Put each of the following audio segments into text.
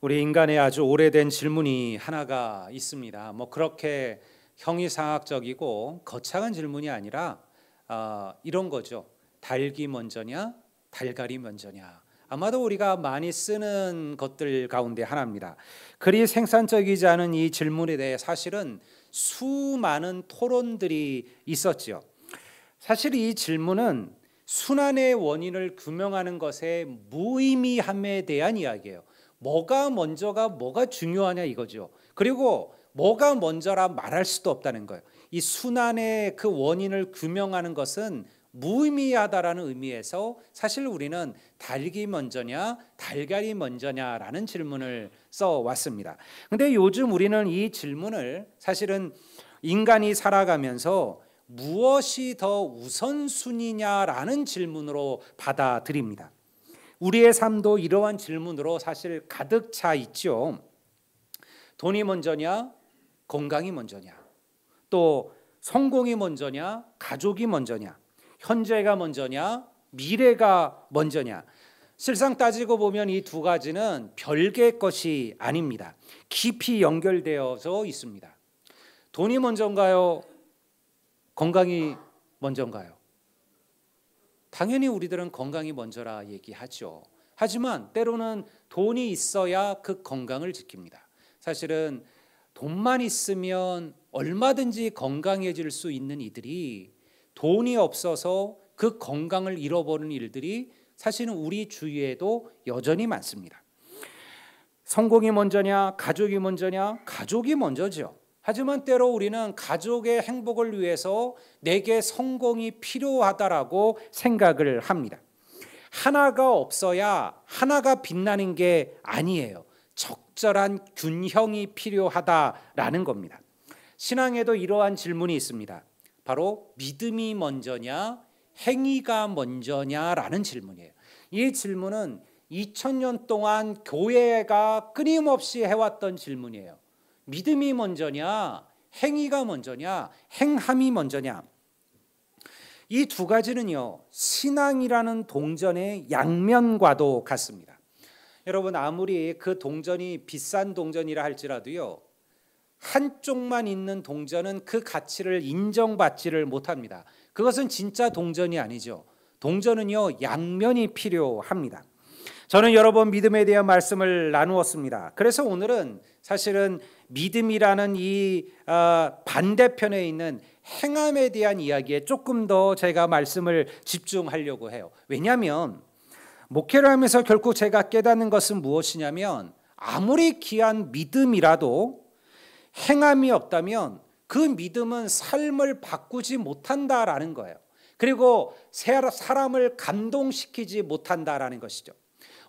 우리 인간의 아주 오래된 질문이 하나가 있습니다. 그렇게 형이상학적이고 거창한 질문이 아니라 이런 거죠. 닭이 먼저냐, 달걀이 먼저냐. 아마도 우리가 많이 쓰는 것들 가운데 하나입니다. 그리 생산적이지 않은 이 질문에 대해 사실은 수많은 토론들이 있었지요. 사실 이 질문은 순환의 원인을 규명하는 것의 무의미함에 대한 이야기예요. 뭐가 먼저가 뭐가 중요하냐 이거죠. 그리고 뭐가 먼저라 말할 수도 없다는 거예요. 이 순환의 그 원인을 규명하는 것은 무의미하다라는 의미에서 사실 우리는 닭이 먼저냐 달걀이 먼저냐라는 질문을 써왔습니다. 근데 요즘 우리는 이 질문을 사실은 인간이 살아가면서 무엇이 더 우선순위냐라는 질문으로 받아들입니다. 우리의 삶도 이러한 질문으로 사실 가득 차 있죠. 돈이 먼저냐, 건강이 먼저냐, 또 성공이 먼저냐, 가족이 먼저냐, 현재가 먼저냐, 미래가 먼저냐. 실상 따지고 보면 이 두 가지는 별개의 것이 아닙니다. 깊이 연결되어져 있습니다. 돈이 먼저인가요? 건강이 먼저인가요? 당연히 우리들은 건강이 먼저라 얘기하죠. 하지만 때로는 돈이 있어야 그 건강을 지킵니다. 사실은 돈만 있으면 얼마든지 건강해질 수 있는 이들이 돈이 없어서 그 건강을 잃어버리는 일들이 사실은 우리 주위에도 여전히 많습니다. 성공이 먼저냐, 가족이 먼저냐? 가족이 먼저죠. 하지만 때로 우리는 가족의 행복을 위해서 내게 성공이 필요하다라고 생각을 합니다. 하나가 없어야 하나가 빛나는 게 아니에요. 적절한 균형이 필요하다라는 겁니다. 신앙에도 이러한 질문이 있습니다. 바로 믿음이 먼저냐, 행위가 먼저냐라는 질문이에요. 이 질문은 2000년 동안 교회가 끊임없이 해왔던 질문이에요. 믿음이 먼저냐, 행위가 먼저냐, 행함이 먼저냐. 이 두 가지는요, 신앙이라는 동전의 양면과도 같습니다. 여러분, 아무리 그 동전이 비싼 동전이라 할지라도요, 한쪽만 있는 동전은 그 가치를 인정받지를 못합니다. 그것은 진짜 동전이 아니죠. 동전은요, 양면이 필요합니다. 저는 여러 번 믿음에 대한 말씀을 나누었습니다. 그래서 오늘은 사실은 믿음이라는 이 반대편에 있는 행함에 대한 이야기에 조금 더 제가 말씀을 집중하려고 해요. 왜냐하면 목회를 하면서 결국 제가 깨닫는 것은 무엇이냐면 아무리 귀한 믿음이라도 행함이 없다면 그 믿음은 삶을 바꾸지 못한다라는 거예요. 그리고 사람을 감동시키지 못한다라는 것이죠.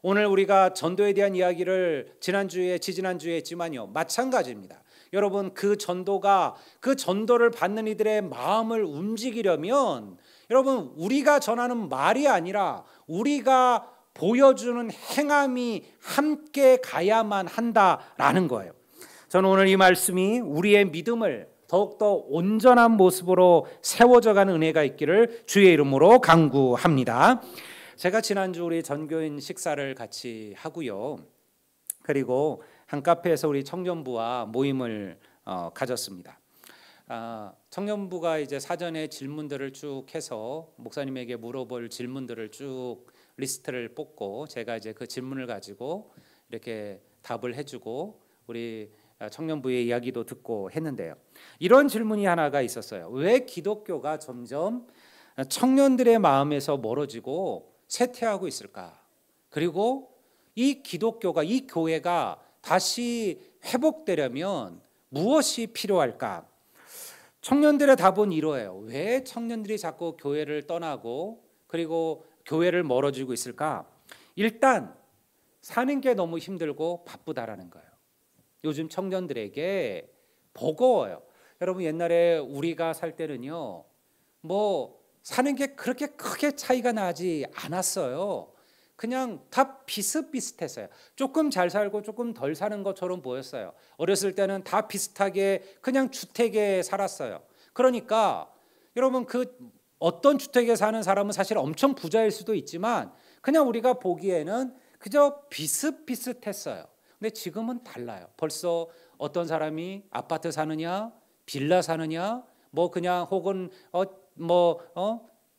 오늘 우리가 전도에 대한 이야기를 지지난주에 했지만요, 마찬가지입니다. 여러분, 그 전도를 받는 이들의 마음을 움직이려면 여러분, 우리가 전하는 말이 아니라 우리가 보여주는 행함이 함께 가야만 한다라는 거예요. 저는 오늘 이 말씀이 우리의 믿음을 더욱더 온전한 모습으로 세워져가는 은혜가 있기를 주의 이름으로 간구합니다. 제가 지난주 우리 전교인 식사를 같이 하고요. 그리고 한 카페에서 우리 청년부와 모임을 가졌습니다. 청년부가 이제 사전에 질문들을 쭉 해서 목사님에게 물어볼 질문들을 쭉 리스트를 뽑고 제가 이제 그 질문을 가지고 이렇게 답을 해주고 우리 청년부의 이야기도 듣고 했는데요. 이런 질문이 하나가 있었어요. 왜 기독교가 점점 청년들의 마음에서 멀어지고 쇠퇴하고 있을까? 그리고 이 기독교가, 이 교회가 다시 회복되려면 무엇이 필요할까? 청년들의 답은 이러해요. 왜 청년들이 자꾸 교회를 떠나고 그리고 교회를 멀어지고 있을까? 일단 사는 게 너무 힘들고 바쁘다라는 거예요. 요즘 청년들에게 버거워요. 여러분, 옛날에 우리가 살 때는요, 사는 게 그렇게 크게 차이가 나지 않았어요. 그냥 다 비슷비슷했어요. 조금 잘 살고 조금 덜 사는 것처럼 보였어요. 어렸을 때는 다 비슷하게 그냥 주택에 살았어요. 그러니까 여러분, 그 어떤 주택에 사는 사람은 사실 엄청 부자일 수도 있지만 그냥 우리가 보기에는 그저 비슷비슷했어요. 근데 지금은 달라요. 벌써 어떤 사람이 아파트 사느냐, 빌라 사느냐, 뭐 그냥 혹은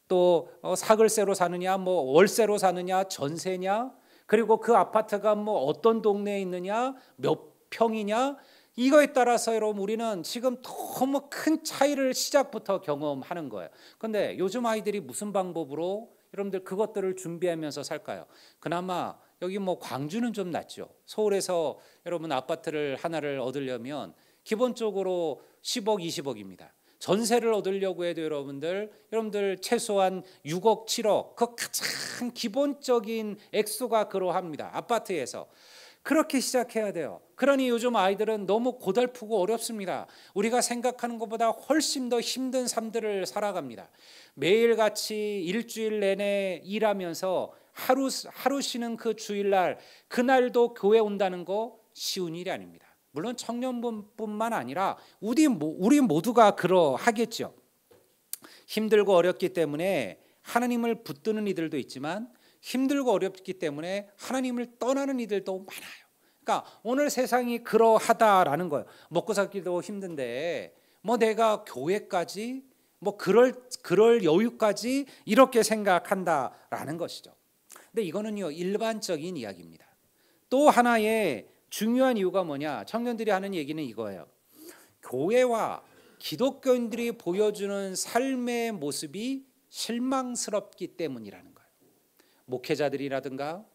또 사글세로 사느냐, 뭐 월세로 사느냐, 전세냐, 그리고 그 아파트가 뭐 어떤 동네에 있느냐, 몇 평이냐, 이거에 따라서 여러분 우리는 지금 너무 큰 차이를 시작부터 경험하는 거예요. 근데 요즘 아이들이 무슨 방법으로 여러분들 그것들을 준비하면서 살까요? 그나마 여기 뭐 광주는 좀 낫죠. 서울에서 여러분 아파트를 하나를 얻으려면 기본적으로 10억, 20억입니다. 전세를 얻으려고 해도 여러분들 최소한 6억, 7억, 그 가장 기본적인 액수가 그러합니다. 아파트에서. 그렇게 시작해야 돼요. 그러니 요즘 아이들은 너무 고달프고 어렵습니다. 우리가 생각하는 것보다 훨씬 더 힘든 삶들을 살아갑니다. 매일같이 일주일 내내 일하면서 하루 쉬는 그 주일날, 그날도 교회 온다는 거 쉬운 일이 아닙니다. 물론 청년뿐만 아니라 우리 모두가 그러하겠죠. 힘들고 어렵기 때문에 하나님을 붙드는 이들도 있지만 힘들고 어렵기 때문에 하나님을 떠나는 이들도 많아요. 그러니까 오늘 세상이 그러하다라는 거예요. 먹고 살기도 힘든데 뭐 내가 교회까지 뭐 그럴 여유까지 이렇게 생각한다라는 것이죠. 근데 이거는요 일반적인 이야기입니다. 또 하나의 중요한 이유가 뭐냐? 청년들이 하는 얘기는 이거예요. 교회와 기독교인들이 보여주는 삶의 모습이 실망스럽기 때문이라는 거예요. 목회자들이라든가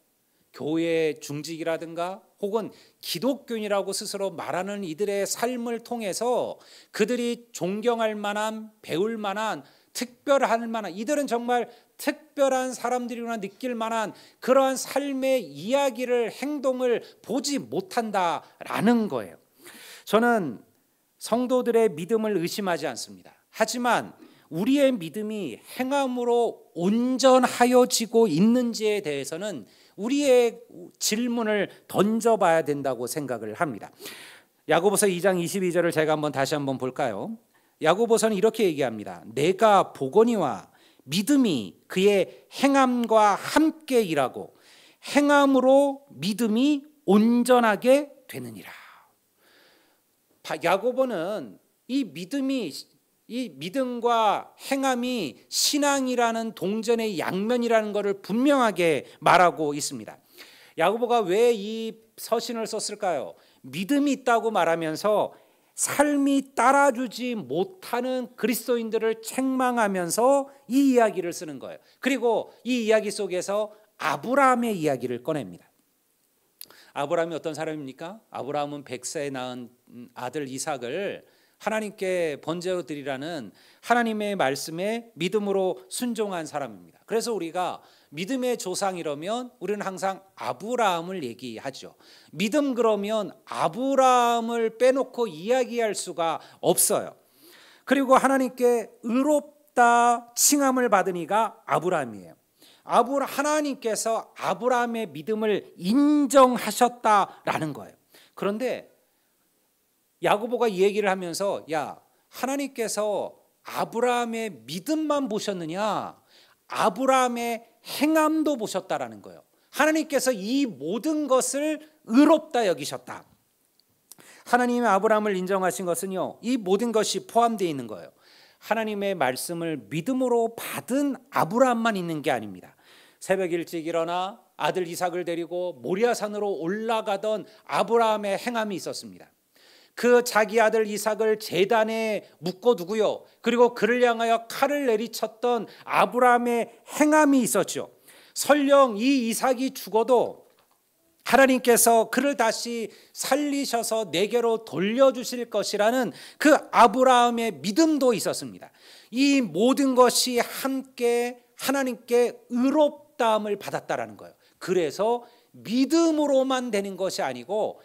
교회 중직이라든가 혹은 기독교인이라고 스스로 말하는 이들의 삶을 통해서 그들이 존경할 만한, 배울 만한, 특별할 만한, 이들은 정말 특별한 사람들이구나 느낄 만한 그러한 삶의 이야기를, 행동을 보지 못한다라는 거예요. 저는 성도들의 믿음을 의심하지 않습니다. 하지만 우리의 믿음이 행함으로 온전하여지고 있는지에 대해서는 우리의 질문을 던져봐야 된다고 생각을 합니다. 야고보서 2장 22절을 제가 다시 한번 볼까요? 야고보서는 이렇게 얘기합니다. 내가 보거니와 믿음이 그의 행함과 함께 일하고 행함으로 믿음이 온전하게 되느니라. 야고보는 이 믿음과 행함이 신앙이라는 동전의 양면이라는 것을 분명하게 말하고 있습니다. 야고보가 왜 이 서신을 썼을까요? 믿음이 있다고 말하면서 삶이 따라주지 못하는 그리스도인들을 책망하면서 이 이야기를 쓰는 거예요. 그리고 이 이야기 속에서 아브라함의 이야기를 꺼냅니다. 아브라함이 어떤 사람입니까? 아브라함은 100세에 낳은 아들 이삭을 하나님께 번제로 드리라는 하나님의 말씀에 믿음으로 순종한 사람입니다. 그래서 우리가 믿음의 조상이라면 우리는 항상 아브라함을 얘기하죠. 믿음 그러면 아브라함을 빼놓고 이야기할 수가 없어요. 그리고 하나님께 의롭다 칭함을 받은 이가 아브라함이에요. 하나님께서 아브라함의 믿음을 인정하셨다라는 거예요. 그런데 야고보가 이 얘기를 하면서 하나님께서 아브라함의 믿음만 보셨느냐? 아브라함의 행함도 보셨다라는 거예요. 하나님께서 이 모든 것을 의롭다 여기셨다. 하나님의 아브라함을 인정하신 것은요, 이 모든 것이 포함되어 있는 거예요. 하나님의 말씀을 믿음으로 받은 아브라함만 있는 게 아닙니다. 새벽 일찍 일어나 아들 이삭을 데리고 모리아산으로 올라가던 아브라함의 행함이 있었습니다. 그 자기 아들 이삭을 제단에 묶어두고요, 그리고 그를 향하여 칼을 내리쳤던 아브라함의 행함이 있었죠. 설령 이 이삭이 죽어도 하나님께서 그를 다시 살리셔서 내게로 돌려주실 것이라는 그 아브라함의 믿음도 있었습니다. 이 모든 것이 함께 하나님께 의롭다함을 받았다라는 거예요. 그래서 믿음으로만 되는 것이 아니고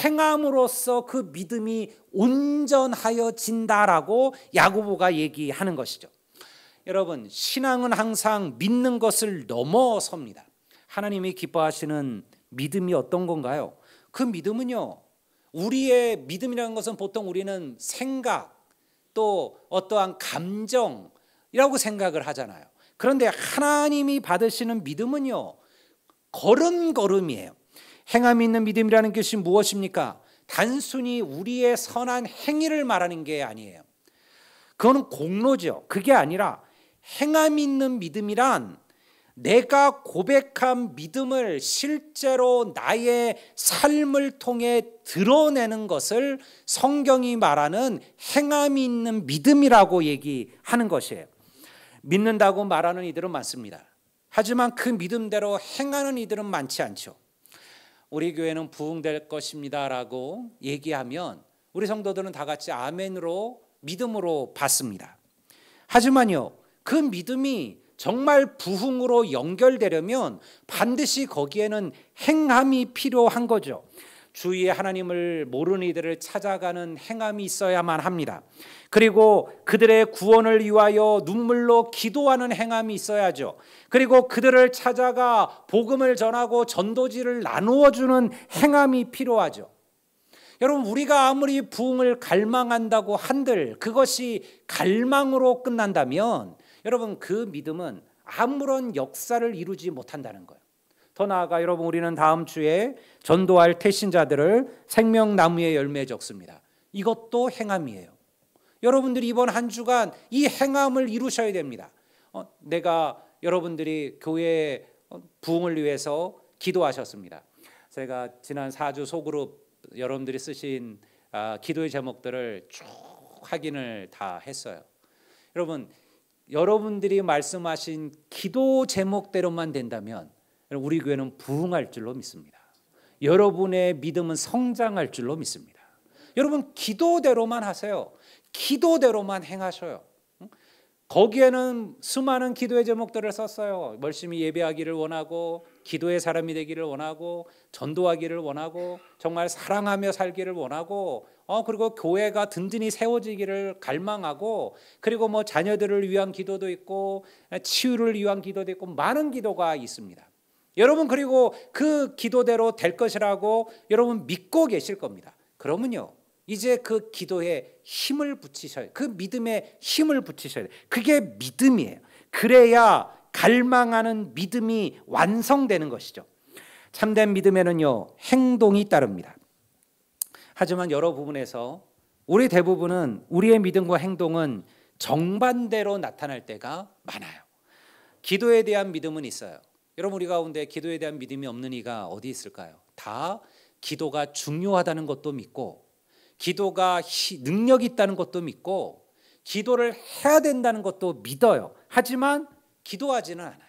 행함으로써 그 믿음이 온전하여진다라고 야고보가 얘기하는 것이죠. 여러분, 신앙은 항상 믿는 것을 넘어섭니다. 하나님이 기뻐하시는 믿음이 어떤 건가요? 그 믿음은요, 우리의 믿음이라는 것은 보통 우리는 생각 또 어떠한 감정이라고 생각을 하잖아요. 그런데 하나님이 받으시는 믿음은요, 걸음걸음이에요. 행함이 있는 믿음이라는 것이 무엇입니까? 단순히 우리의 선한 행위를 말하는 게 아니에요. 그거는 공로죠. 그게 아니라 행함이 있는 믿음이란 내가 고백한 믿음을 실제로 나의 삶을 통해 드러내는 것을 성경이 말하는 행함이 있는 믿음이라고 얘기하는 것이에요. 믿는다고 말하는 이들은 많습니다. 하지만 그 믿음대로 행하는 이들은 많지 않죠. 우리 교회는 부흥될 것입니다 라고 얘기하면 우리 성도들은 다 같이 아멘으로 믿음으로 받습니다. 하지만요, 그 믿음이 정말 부흥으로 연결되려면 반드시 거기에는 행함이 필요한 거죠. 주위에 하나님을 모르는 이들을 찾아가는 행함이 있어야만 합니다. 그리고 그들의 구원을 위하여 눈물로 기도하는 행함이 있어야죠. 그리고 그들을 찾아가 복음을 전하고 전도지를 나누어 주는 행함이 필요하죠. 여러분, 우리가 아무리 부흥을 갈망한다고 한들 그것이 갈망으로 끝난다면 여러분, 그 믿음은 아무런 역사를 이루지 못한다는 거예요. 더 나아가 여러분, 우리는 다음 주에 전도할 태신자들을 생명나무의 열매에 적습니다. 이것도 행함이에요. 여러분들이 이번 한 주간 이 행함을 이루셔야 됩니다. 내가 여러분들이 교회 부흥을 위해서 기도하셨습니다. 제가 지난 4주 소그룹 여러분들이 쓰신 기도의 제목들을 쭉 확인을 다 했어요. 여러분들이 말씀하신 기도 제목대로만 된다면 우리 교회는 부흥할 줄로 믿습니다. 여러분의 믿음은 성장할 줄로 믿습니다. 여러분, 기도대로만 하세요. 기도대로만 행하셔요. 거기에는 수많은 기도의 제목들을 썼어요. 열심히 예배하기를 원하고, 기도의 사람이 되기를 원하고, 전도하기를 원하고, 정말 사랑하며 살기를 원하고, 그리고 교회가 든든히 세워지기를 갈망하고, 그리고 뭐 자녀들을 위한 기도도 있고, 치유를 위한 기도도 있고, 많은 기도가 있습니다. 여러분, 그리고 그 기도대로 될 것이라고 여러분 믿고 계실 겁니다. 그러면요, 이제 그 기도에 힘을 붙이셔야 돼요. 그 믿음에 힘을 붙이셔야 돼요. 그게 믿음이에요. 그래야 갈망하는 믿음이 완성되는 것이죠. 참된 믿음에는요, 행동이 따릅니다. 하지만 여러 부분에서 우리 대부분은 우리의 믿음과 행동은 정반대로 나타날 때가 많아요. 기도에 대한 믿음은 있어요. 여러분, 우리 가운데 기도에 대한 믿음이 없는 이가 어디 있을까요? 다 기도가 중요하다는 것도 믿고, 기도가 능력이 있다는 것도 믿고, 기도를 해야 된다는 것도 믿어요. 하지만 기도하지는 않아요.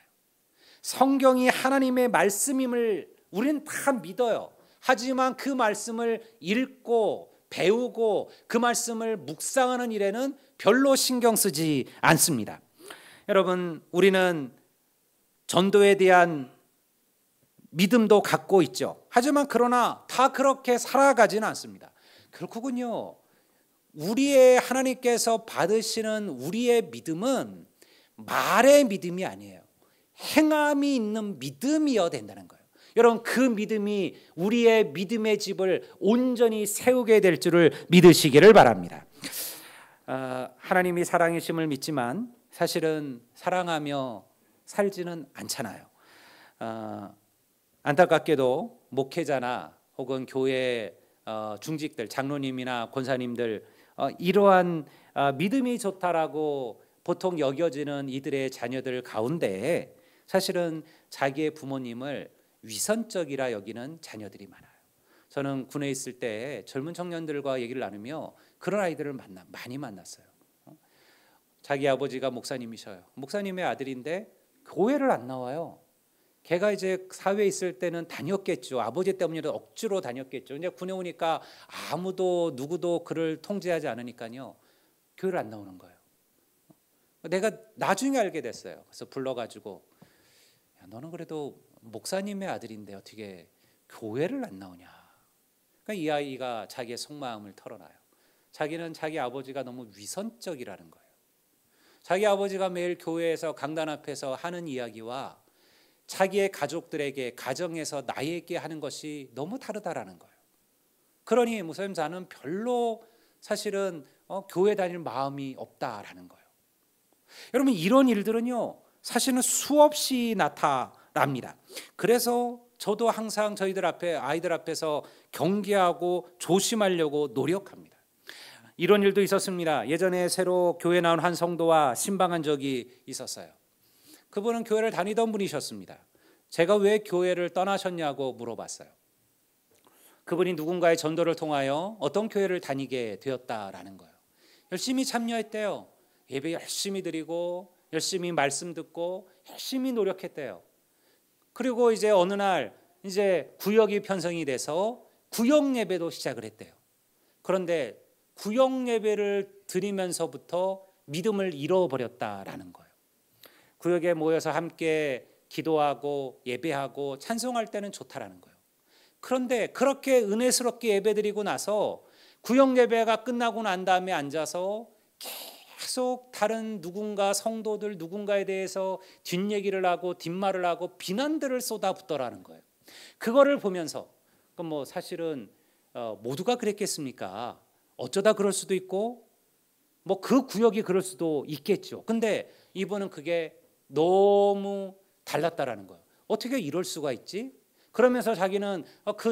성경이 하나님의 말씀임을 우리는 다 믿어요. 하지만 그 말씀을 읽고 배우고 그 말씀을 묵상하는 일에는 별로 신경 쓰지 않습니다. 여러분, 우리는 전도에 대한 믿음도 갖고 있죠. 하지만 그러나 다 그렇게 살아가지는 않습니다. 결국은요, 우리의 하나님께서 받으시는 우리의 믿음은 말의 믿음이 아니에요. 행함이 있는 믿음이어야 된다는 거예요. 여러분, 그 믿음이 우리의 믿음의 집을 온전히 세우게 될 줄을 믿으시기를 바랍니다. 하나님이 사랑이심을 믿지만 사실은 사랑하며 살지는 않잖아요. 안타깝게도 목회자나 혹은 교회 중직들, 장로님이나 권사님들, 이러한 믿음이 좋다라고 보통 여겨지는 이들의 자녀들 가운데 사실은 자기의 부모님을 위선적이라 여기는 자녀들이 많아요. 저는 군에 있을 때 젊은 청년들과 얘기를 나누며 그런 아이들을 많이 만났어요. 자기 아버지가 목사님이셔요. 목사님의 아들인데 교회를 안 나와요. 걔가 이제 사회에 있을 때는 다녔겠죠. 아버지 때문이라도 억지로 다녔겠죠. 이제 군에 오니까 아무도 누구도 그를 통제하지 않으니까요, 교회를 안 나오는 거예요. 내가 나중에 알게 됐어요. 그래서 불러가지고, 야, 너는 그래도 목사님의 아들인데 어떻게 교회를 안 나오냐. 그러니까 이 아이가 자기의 속마음을 털어놔요. 자기는 자기 아버지가 너무 위선적이라는 거예요. 자기 아버지가 매일 교회에서 강단 앞에서 하는 이야기와 자기의 가족들에게 가정에서 나에게 하는 것이 너무 다르다라는 거예요. 그러니 목사님자는 별로 사실은 교회 다닐 마음이 없다라는 거예요. 여러분, 이런 일들은요 사실은 수없이 나타납니다. 그래서 저도 항상 저희들 앞에 아이들 앞에서 경계하고 조심하려고 노력합니다. 이런 일도 있었습니다. 예전에 새로 교회 나온 한 성도와 신방한 적이 있었어요. 그분은 교회를 다니던 분이셨습니다. 제가 왜 교회를 떠나셨냐고 물어봤어요. 그분이 누군가의 전도를 통하여 어떤 교회를 다니게 되었다라는 거예요. 열심히 참여했대요. 예배 열심히 드리고 열심히 말씀 듣고 열심히 노력했대요. 그리고 이제 어느 날 이제 구역이 편성이 돼서 구역 예배도 시작을 했대요. 그런데 구역 예배를 드리면서부터 믿음을 잃어버렸다라는 거예요. 구역에 모여서 함께 기도하고 예배하고 찬송할 때는 좋다라는 거예요. 그런데 그렇게 은혜스럽게 예배드리고 나서 구역 예배가 끝나고 난 다음에 앉아서 계속 다른 누군가 성도들 누군가에 대해서 뒷얘기를 하고 뒷말을 하고 비난들을 쏟아붓더라는 거예요. 그거를 보면서 뭐 사실은 모두가 그랬겠습니까? 어쩌다 그럴 수도 있고 뭐 그 구역이 그럴 수도 있겠죠. 근데 이분은 그게 너무 달랐다라는 거예요. 어떻게 이럴 수가 있지? 그러면서 자기는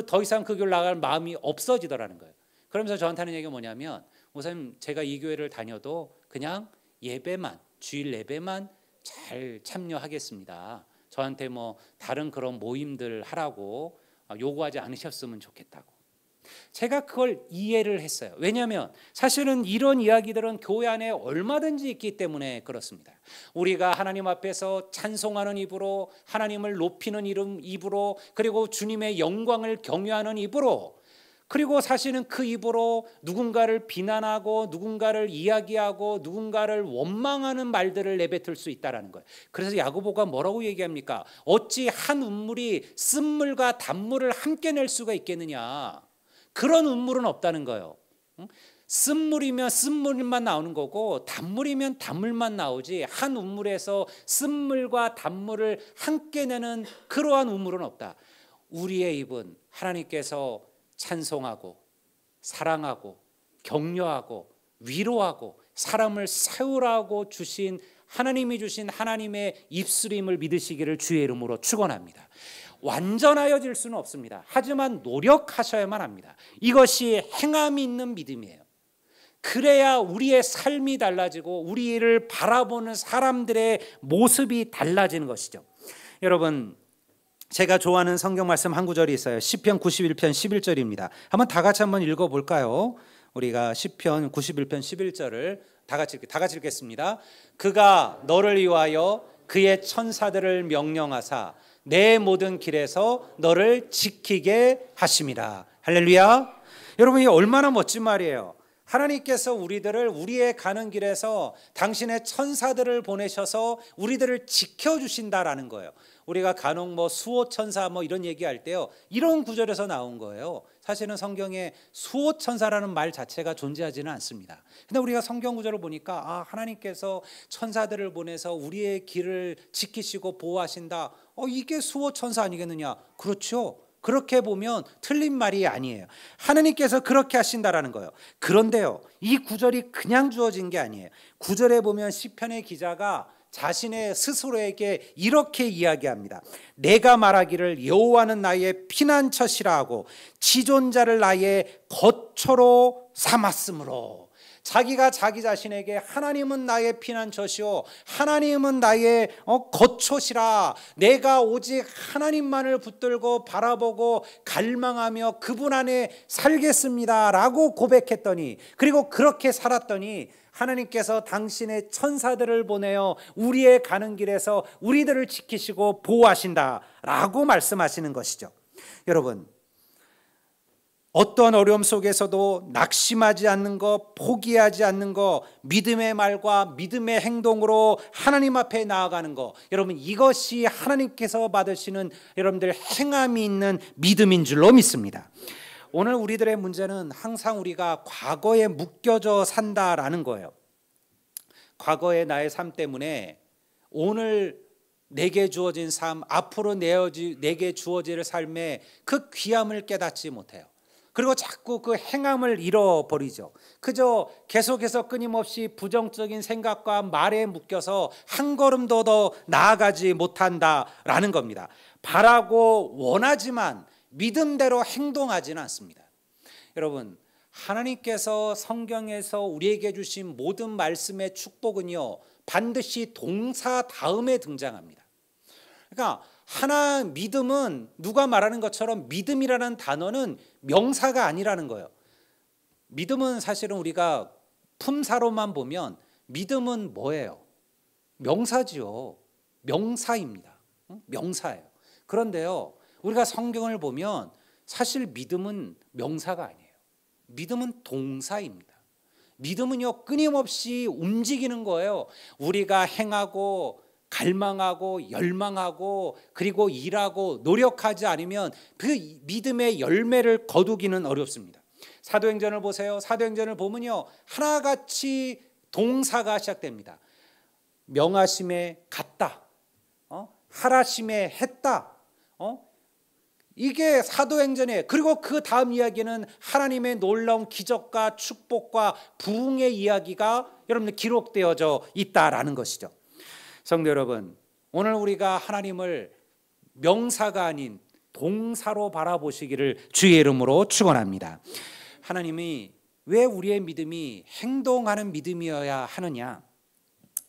더 이상 그 교회를 나갈 마음이 없어지더라는 거예요. 그러면서 저한테 하는 얘기가 뭐냐면, 목사님 제가 이 교회를 다녀도 그냥 예배만, 주일 예배만 잘 참여하겠습니다. 저한테 뭐 다른 그런 모임들 하라고 요구하지 않으셨으면 좋겠다고. 제가 그걸 이해를 했어요. 왜냐하면 사실은 이런 이야기들은 교회 안에 얼마든지 있기 때문에 그렇습니다. 우리가 하나님 앞에서 찬송하는 입으로, 하나님을 높이는 입으로, 그리고 주님의 영광을 경외하는 입으로, 그리고 사실은 그 입으로 누군가를 비난하고 누군가를 이야기하고 누군가를 원망하는 말들을 내뱉을 수 있다는 거예요. 그래서 야고보가 뭐라고 얘기합니까? 어찌 한 운물이 쓴물과 단물을 함께 낼 수가 있겠느냐. 그런 운물은 없다는 거예요. 쓴물이면 쓴물만 나오는 거고 단물이면 단물만 나오지, 한 운물에서 쓴물과 단물을 함께 내는 그러한 운물은 없다. 우리의 입은 하나님께서 찬송하고 사랑하고 격려하고 위로하고 사람을 세우라고 주신, 하나님이 주신 하나님의 입술임을 믿으시기를 주의 이름으로 축원합니다. 완전하여질 수는 없습니다. 하지만 노력하셔야만 합니다. 이것이 행함이 있는 믿음이에요. 그래야 우리의 삶이 달라지고 우리를 바라보는 사람들의 모습이 달라지는 것이죠. 여러분, 제가 좋아하는 성경 말씀 한 구절이 있어요. 시편 91편 11절입니다. 한번 다 같이 한번 읽어볼까요? 우리가 시편 91편 11절을 다 같이 읽겠습니다. 그가 너를 위하여 그의 천사들을 명령하사 내 모든 길에서 너를 지키게 하심이라. 할렐루야. 여러분, 이 얼마나 멋진 말이에요. 하나님께서 우리의 가는 길에서 당신의 천사들을 보내셔서 우리들을 지켜주신다라는 거예요. 우리가 간혹 수호천사 이런 얘기할 때요, 이런 구절에서 나온 거예요. 사실은 성경에 수호천사라는 말 자체가 존재하지는 않습니다. 근데 우리가 성경 구절을 보니까 하나님께서 천사들을 보내서 우리의 길을 지키시고 보호하신다. 이게 수호천사 아니겠느냐? 그렇죠. 그렇게 보면 틀린 말이 아니에요. 하나님께서 그렇게 하신다라는 거예요. 그런데요, 이 구절이 그냥 주어진 게 아니에요. 구절에 보면 시편의 기자가 자신의 스스로에게 이렇게 이야기합니다. 내가 말하기를 여호와는 나의 피난처시라 하고 지존자를 나의 거처로 삼았으므로, 자기가 자기 자신에게 하나님은 나의 피난처시오, 하나님은 나의 거처시라, 내가 오직 하나님만을 붙들고 바라보고 갈망하며 그분 안에 살겠습니다 라고 고백했더니, 그리고 그렇게 살았더니 하나님께서 당신의 천사들을 보내어 우리의 가는 길에서 우리들을 지키시고 보호하신다라고 말씀하시는 것이죠. 여러분, 어떤 어려움 속에서도 낙심하지 않는 것, 포기하지 않는 것, 믿음의 말과 믿음의 행동으로 하나님 앞에 나아가는 것, 여러분, 이것이 하나님께서 받으시는 여러분들 행함이 있는 믿음인 줄로 믿습니다. 오늘 우리들의 문제는 항상 우리가 과거에 묶여져 산다라는 거예요. 과거의 나의 삶 때문에 오늘 내게 주어진 삶, 앞으로 내게 주어질 삶의 그 귀함을 깨닫지 못해요. 그리고 자꾸 그 행함을 잃어버리죠. 그저 계속해서 끊임없이 부정적인 생각과 말에 묶여서 한 걸음도 더 나아가지 못한다라는 겁니다. 바라고 원하지만 믿음대로 행동하지는 않습니다. 여러분, 하나님께서 성경에서 우리에게 주신 모든 말씀의 축복은요, 반드시 동사 다음에 등장합니다. 그러니까 믿음은 누가 말하는 것처럼 믿음이라는 단어는 명사가 아니라는 거예요. 믿음은 사실은 우리가 품사로만 보면 믿음은 뭐예요? 명사지요. 명사입니다. 명사예요. 그런데요, 우리가 성경을 보면 사실 믿음은 명사가 아니에요. 믿음은 동사입니다. 믿음은요, 끊임없이 움직이는 거예요. 우리가 행하고 갈망하고 열망하고 그리고 일하고 노력하지 않으면 그 믿음의 열매를 거두기는 어렵습니다. 사도행전을 보세요. 사도행전을 보면요, 하나같이 동사가 시작됩니다. 명하심에 갔다, 하라심에 했다, 이게 사도행전에, 그리고 그 다음 이야기는 하나님의 놀라운 기적과 축복과 부흥의 이야기가 여러분들 기록되어져 있다라는 것이죠. 성도 여러분, 오늘 우리가 하나님을 명사가 아닌 동사로 바라보시기를 주의 이름으로 축원합니다. 하나님이 왜 우리의 믿음이 행동하는 믿음이어야 하느냐?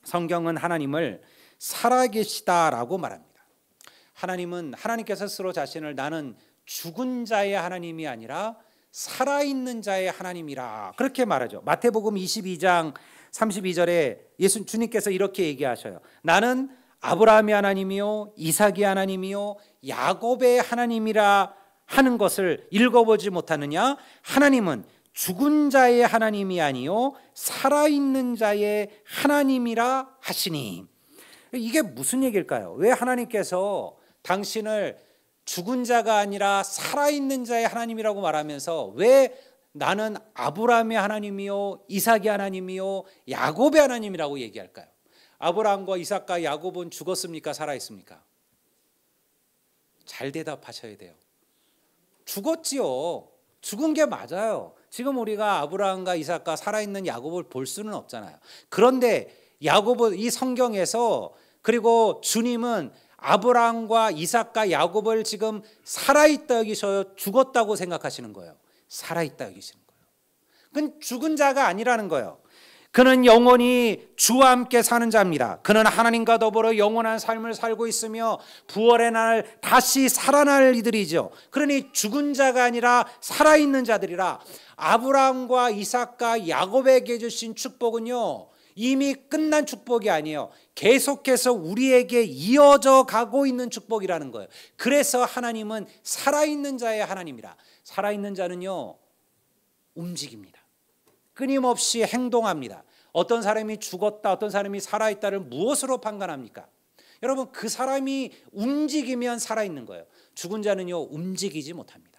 성경은 하나님을 살아계시다라고 말합니다. 하나님께서 스스로 자신을 나는 죽은 자의 하나님이 아니라 살아있는 자의 하나님이라 그렇게 말하죠. 마태복음 22장 32절에 주님께서 이렇게 얘기하셔요. 나는 아브라함의 하나님이요 이삭의 하나님이요 야곱의 하나님이라 하는 것을 읽어보지 못하느냐? 하나님은 죽은 자의 하나님이 아니요 살아있는 자의 하나님이라 하시니. 이게 무슨 얘기일까요? 왜 하나님께서 당신을 죽은 자가 아니라 살아있는 자의 하나님이라고 말하면서 왜 나는 아브라함의 하나님이요 이삭의 하나님이요 야곱의 하나님이라고 얘기할까요? 아브라함과 이삭과 야곱은 죽었습니까? 살아있습니까? 잘 대답하셔야 돼요. 죽었지요. 죽은 게 맞아요. 지금 우리가 아브라함과 이삭과 살아있는 야곱을 볼 수는 없잖아요. 그런데 야곱은 이 성경에서, 그리고 주님은 아브라함과 이삭과 야곱을 지금 살아있다 여기셔요? 죽었다고 생각하시는 거예요? 살아있다 여기시는 거예요. 그건 죽은 자가 아니라는 거예요. 그는 영원히 주와 함께 사는 자입니다. 그는 하나님과 더불어 영원한 삶을 살고 있으며 부활의 날 다시 살아날 이들이죠. 그러니 죽은 자가 아니라 살아있는 자들이라. 아브라함과 이삭과 야곱에게 주신 축복은요, 이미 끝난 축복이 아니에요. 계속해서 우리에게 이어져 가고 있는 축복이라는 거예요. 그래서 하나님은 살아있는 자의 하나님이라. 살아있는 자는요, 움직입니다. 끊임없이 행동합니다. 어떤 사람이 죽었다, 어떤 사람이 살아있다를 무엇으로 판단합니까? 여러분, 그 사람이 움직이면 살아있는 거예요. 죽은 자는요, 움직이지 못합니다.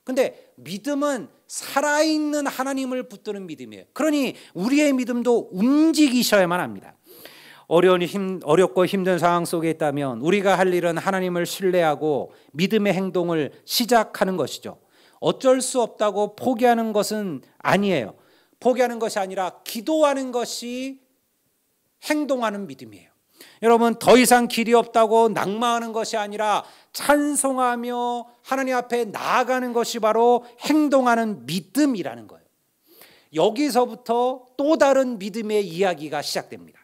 근데 믿음은 살아있는 하나님을 붙드는 믿음이에요. 그러니 우리의 믿음도 움직이셔야만 합니다. 어렵고 힘든 상황 속에 있다면 우리가 할 일은 하나님을 신뢰하고 믿음의 행동을 시작하는 것이죠. 어쩔 수 없다고 포기하는 것은 아니에요. 포기하는 것이 아니라 기도하는 것이 행동하는 믿음이에요. 여러분, 더 이상 길이 없다고 낙마하는 것이 아니라 찬송하며 하나님 앞에 나아가는 것이 바로 행동하는 믿음이라는 거예요. 여기서부터 또 다른 믿음의 이야기가 시작됩니다.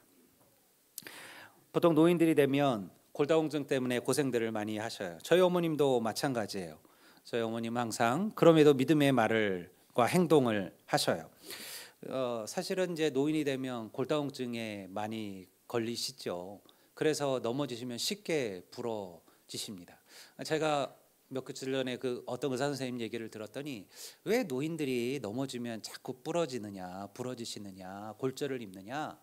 보통 노인들이 되면 골다공증 때문에 고생들을 많이 하셔요. 저희 어머님도 마찬가지예요. 저희 어머님 항상 그럼에도 믿음의 말과 행동을 하셔요. 사실은 이제 노인이 되면 골다공증에 많이 걸리시죠. 그래서 넘어지시면 쉽게 부러지십니다. 제가 몇 달 전에 어떤 의사 선생님 얘기를 들었더니 왜 노인들이 넘어지면 자꾸 부러지시느냐, 골절을 입느냐,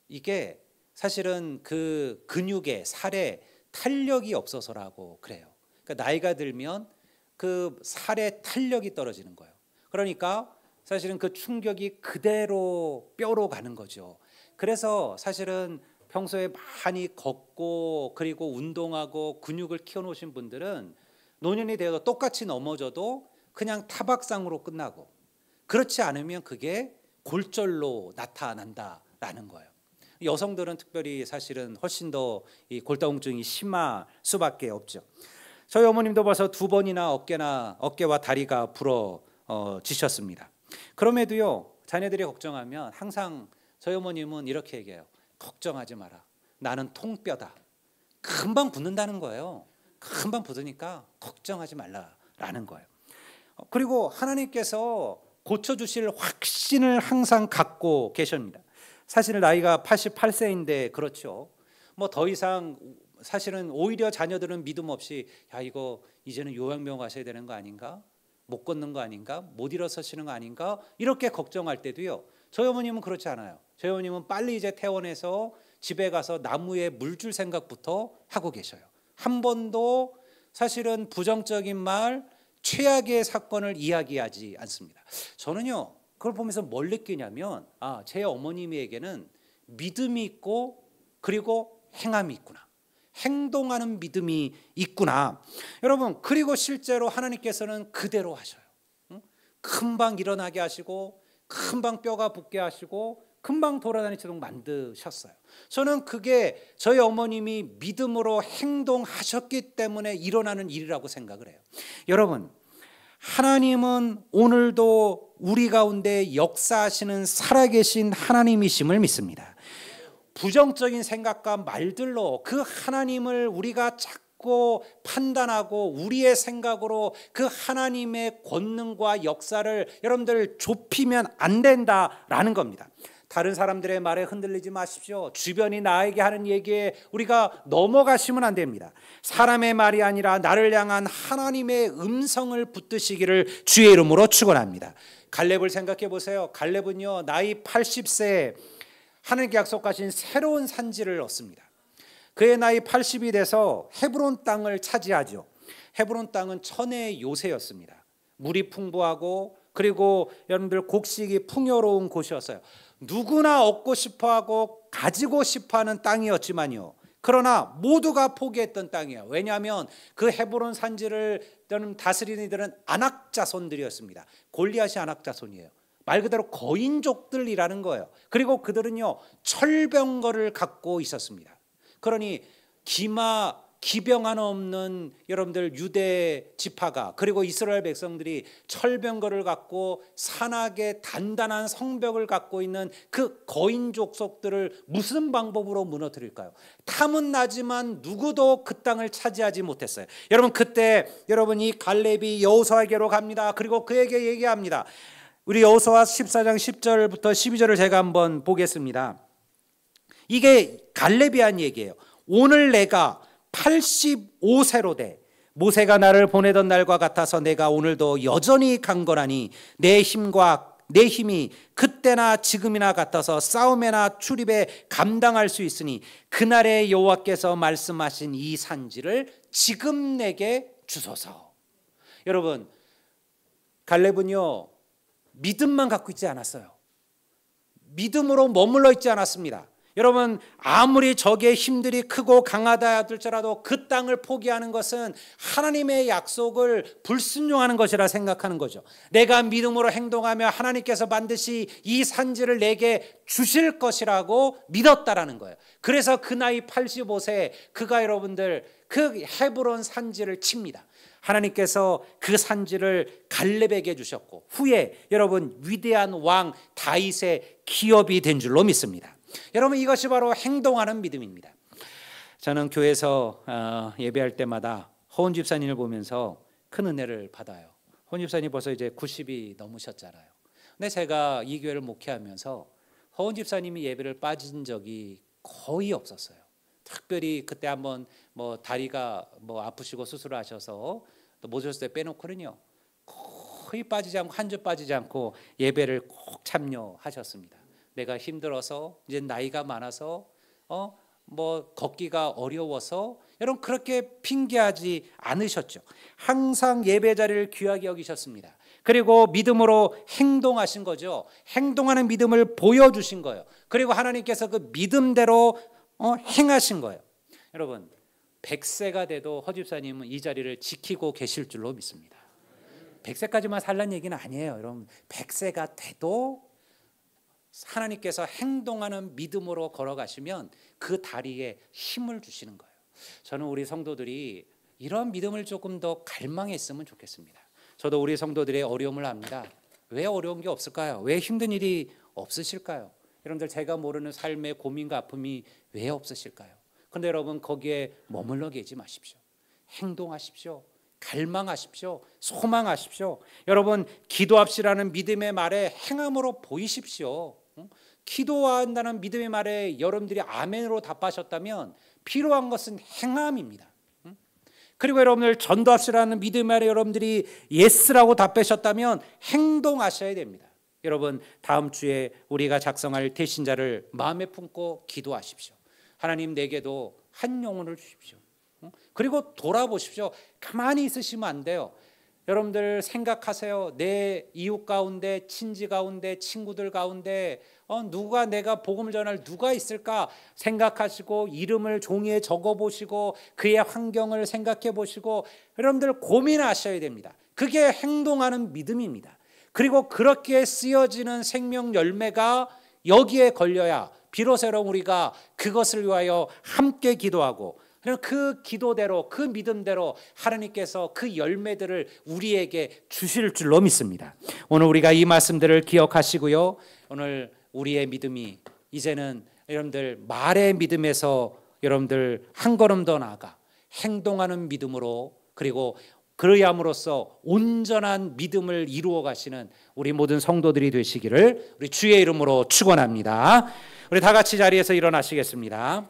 이게 사실은 그 근육에 살에 탄력이 없어서라고 그래요. 그러니까 나이가 들면 그 살의 탄력이 떨어지는 거예요. 그러니까 사실은 그 충격이 그대로 뼈로 가는 거죠. 그래서 사실은 평소에 많이 걷고 그리고 운동하고 근육을 키워놓으신 분들은 노년이 되어도 똑같이 넘어져도 그냥 타박상으로 끝나고, 그렇지 않으면 그게 골절로 나타난다라는 거예요. 여성들은 특별히 사실은 훨씬 더 이 골다공증이 심할 수밖에 없죠. 저희 어머님도 벌써 2번이나 어깨와 다리가 부러지셨습니다. 그럼에도요, 자녀들이 걱정하면 항상 저희 어머님은 이렇게 얘기해요. 걱정하지 마라. 나는 통뼈다. 금방 붙는다는 거예요. 금방 붙으니까 걱정하지 말라라는 거예요. 그리고 하나님께서 고쳐주실 확신을 항상 갖고 계십니다. 사실 나이가 88세인데 그렇죠. 뭐 더 이상 사실은 오히려 자녀들은 믿음 없이 야 이거 이제는 요양병원 가셔야 되는 거 아닌가? 못 걷는 거 아닌가? 못 일어서시는 거 아닌가? 이렇게 걱정할 때도요. 저희 어머님은 그렇지 않아요. 저희 어머님은 빨리 이제 퇴원해서 집에 가서 나무에 물 줄 생각부터 하고 계셔요. 한 번도 사실은 부정적인 말, 최악의 사건을 이야기하지 않습니다. 저는요, 그걸 보면서 뭘 느끼냐면 제 어머님에게는 믿음이 있고 그리고 행함이 있구나. 행동하는 믿음이 있구나. 여러분, 그리고 실제로 하나님께서는 그대로 하셔요. 금방 일어나게 하시고 금방 뼈가 붙게 하시고 금방 돌아다니도록 만드셨어요. 저는 그게 저희 어머님이 믿음으로 행동하셨기 때문에 일어나는 일이라고 생각을 해요. 여러분, 하나님은 오늘도 우리 가운데 역사하시는 살아계신 하나님이심을 믿습니다. 부정적인 생각과 말들로 그 하나님을 우리가 자꾸 판단하고 우리의 생각으로 그 하나님의 권능과 역사를 여러분들 좁히면 안 된다라는 겁니다. 다른 사람들의 말에 흔들리지 마십시오. 주변이 나에게 하는 얘기에 우리가 넘어가시면 안 됩니다. 사람의 말이 아니라 나를 향한 하나님의 음성을 붙드시기를 주의 이름으로 축원합니다. 갈렙을 생각해 보세요. 갈렙은요, 나이 80세에 하나님께 약속하신 새로운 산지를 얻습니다. 그의 나이 80이 돼서 헤브론 땅을 차지하죠. 헤브론 땅은 천혜의 요새였습니다. 물이 풍부하고 그리고 여러분들 곡식이 풍요로운 곳이었어요. 누구나 얻고 싶어하고 가지고 싶어하는 땅이었지만요. 그러나 모두가 포기했던 땅이에요. 왜냐하면 그 헤브론 산지를 다스리는 이들은 아낙 자손들이었습니다. 골리앗이 아낙 자손이에요. 말 그대로 거인족들이라는 거예요. 그리고 그들은요, 철병거를 갖고 있었습니다. 그러니 기병 하나 없는 여러분들 유대 지파가 그리고 이스라엘 백성들이 철병거를 갖고 산악의 단단한 성벽을 갖고 있는 그 거인족 속들을 무슨 방법으로 무너뜨릴까요? 탐은 나지만 누구도 그 땅을 차지하지 못했어요. 여러분, 그때 여러분이 갈렙이 여호수아에게로 갑니다. 그리고 그에게 얘기합니다. 우리 여호수아 14장 10절부터 12절을 제가 한번 보겠습니다. 이게 갈렙이 한 얘기예요. 오늘 내가 85세로 돼 모세가 나를 보내던 날과 같아서 내가 오늘도 여전히 강건하니 내 힘이 그때나 지금이나 같아서 싸움에나 출입에 감당할 수 있으니 그날에 여호와께서 말씀하신 이 산지를 지금 내게 주소서. 여러분, 갈렙은요, 믿음만 갖고 있지 않았어요. 믿음으로 머물러 있지 않았습니다. 여러분, 아무리 적의 힘들이 크고 강하다 할지라도 그 땅을 포기하는 것은 하나님의 약속을 불순종하는 것이라 생각하는 거죠. 내가 믿음으로 행동하며 하나님께서 반드시 이 산지를 내게 주실 것이라고 믿었다라는 거예요. 그래서 그 나이 85세에 그가 여러분들 그 헤브론 산지를 칩니다. 하나님께서 그 산지를 갈렙에게 주셨고 후에 여러분 위대한 왕 다윗의 기업이 된 줄로 믿습니다. 여러분, 이것이 바로 행동하는 믿음입니다. 저는 교회에서 예배할 때마다 허은 집사님을 보면서 큰 은혜를 받아요. 허은 집사님 벌써 이제 90이 넘으셨잖아요. 근데 제가 이 교회를 목회하면서 허은 집사님이 예배를 빠진 적이 거의 없었어요. 특별히 그때 한번 다리가 아프시고 수술하셔서 또 모셨을 때 빼놓고는요, 거의 빠지지 않고 한 주 빠지지 않고 예배를 꼭 참여하셨습니다. 내가 힘들어서 이제 나이가 많아서 걷기가 어려워서 여러분 그렇게 핑계하지 않으셨죠. 항상 예배 자리를 귀하게 여기셨습니다. 그리고 믿음으로 행동하신 거죠. 행동하는 믿음을 보여주신 거예요. 그리고 하나님께서 그 믿음대로 행하신 거예요. 여러분, 100세가 돼도 허 집사님은 이 자리를 지키고 계실 줄로 믿습니다. 100세까지만 살란 얘기는 아니에요. 여러분, 100세가 돼도 하나님께서 행동하는 믿음으로 걸어가시면 그 다리에 힘을 주시는 거예요. 저는 우리 성도들이 이런 믿음을 조금 더 갈망했으면 좋겠습니다. 저도 우리 성도들의 어려움을 압니다. 왜 어려운 게 없을까요? 왜 힘든 일이 없으실까요? 여러분들, 제가 모르는 삶의 고민과 아픔이 왜 없으실까요? 그런데 여러분, 거기에 머물러 계지 마십시오. 행동하십시오. 갈망하십시오. 소망하십시오. 여러분, 기도합시라는 믿음의 말에 행함으로 보이십시오. 기도한다는 믿음의 말에 여러분들이 아멘으로 답하셨다면 필요한 것은 행함입니다. 그리고 여러분들, 전도합시라는 믿음의 말에 여러분들이 예스라고 답하셨다면 행동하셔야 됩니다. 여러분, 다음 주에 우리가 작성할 대신자를 마음에 품고 기도하십시오. 하나님, 내게도 한 영혼을 주십시오. 그리고 돌아보십시오. 가만히 있으시면 안 돼요. 여러분들 생각하세요. 내 이웃 가운데, 친지 가운데, 친구들 가운데 누가, 내가 복음을 전할 누가 있을까 생각하시고 이름을 종이에 적어보시고 그의 환경을 생각해 보시고 여러분들 고민하셔야 됩니다. 그게 행동하는 믿음입니다. 그리고 그렇게 쓰여지는 생명 열매가 여기에 걸려야 비로소 우리가 그것을 위하여 함께 기도하고 그 기도대로, 그 믿음대로 하나님께서 그 열매들을 우리에게 주실 줄로 믿습니다. 오늘 우리가 이 말씀들을 기억하시고요, 오늘 우리의 믿음이 이제는 여러분들 말의 믿음에서 여러분들 한 걸음 더 나아가 행동하는 믿음으로, 그리고 그러함으로써 온전한 믿음을 이루어 가시는 우리 모든 성도들이 되시기를 우리 주의 이름으로 축원합니다. 우리 다 같이 자리에서 일어나시겠습니다.